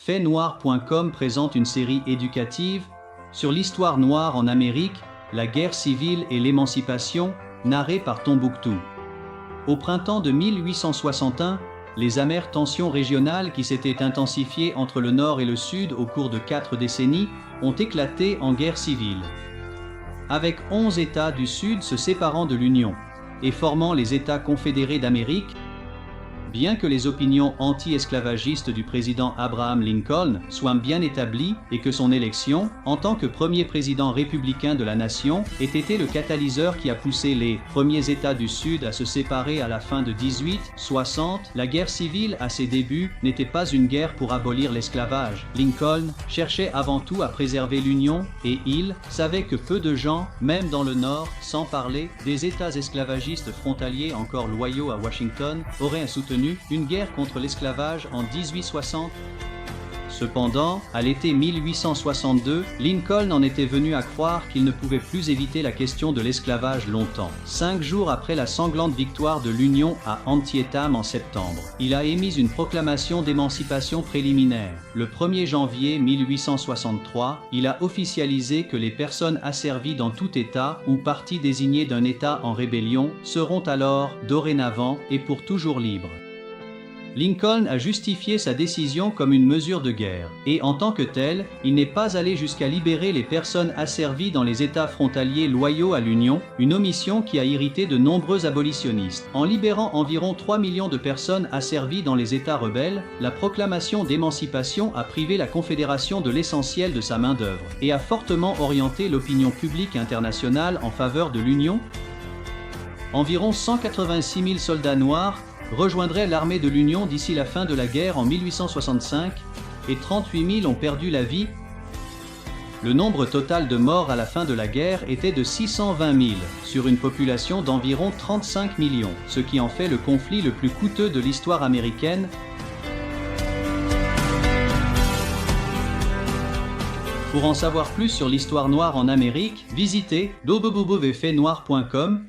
faitnoir.com présente une série éducative sur l'histoire noire en Amérique, la guerre civile et l'émancipation, narrée par Tombouctou. Au printemps de 1861, les amères tensions régionales qui s'étaient intensifiées entre le Nord et le Sud au cours de 4 décennies ont éclaté en guerre civile. Avec 11 États du Sud se séparant de l'Union et formant les États confédérés d'Amérique, bien que les opinions anti-esclavagistes du président Abraham Lincoln soient bien établies et que son élection, en tant que premier président républicain de la nation, ait été le catalyseur qui a poussé les premiers États du Sud à se séparer à la fin de 1860, la guerre civile à ses débuts n'était pas une guerre pour abolir l'esclavage. Lincoln cherchait avant tout à préserver l'Union et il savait que peu de gens, même dans le Nord, sans parler des États esclavagistes frontaliers encore loyaux à Washington, auraient soutenu une guerre contre l'esclavage en 1860. Cependant, à l'été 1862, Lincoln en était venu à croire qu'il ne pouvait plus éviter la question de l'esclavage longtemps. 5 jours après la sanglante victoire de l'Union à Antietam en septembre, il a émis une proclamation d'émancipation préliminaire. Le 1er janvier 1863, il a officialisé que les personnes asservies dans tout État ou parti désigné d'un État en rébellion seront alors, dorénavant et pour toujours libres. Lincoln a justifié sa décision comme une mesure de guerre, et en tant que tel, il n'est pas allé jusqu'à libérer les personnes asservies dans les États frontaliers loyaux à l'Union, une omission qui a irrité de nombreux abolitionnistes. En libérant environ 3 millions de personnes asservies dans les États rebelles, la proclamation d'émancipation a privé la Confédération de l'essentiel de sa main-d'œuvre, et a fortement orienté l'opinion publique internationale en faveur de l'Union. Environ 186 000 soldats noirs rejoindraient l'armée de l'Union d'ici la fin de la guerre en 1865 et 38 000 ont perdu la vie. Le nombre total de morts à la fin de la guerre était de 620 000 sur une population d'environ 35 millions, ce qui en fait le conflit le plus coûteux de l'histoire américaine. Pour en savoir plus sur l'histoire noire en Amérique, visitez www.faitnoir.com.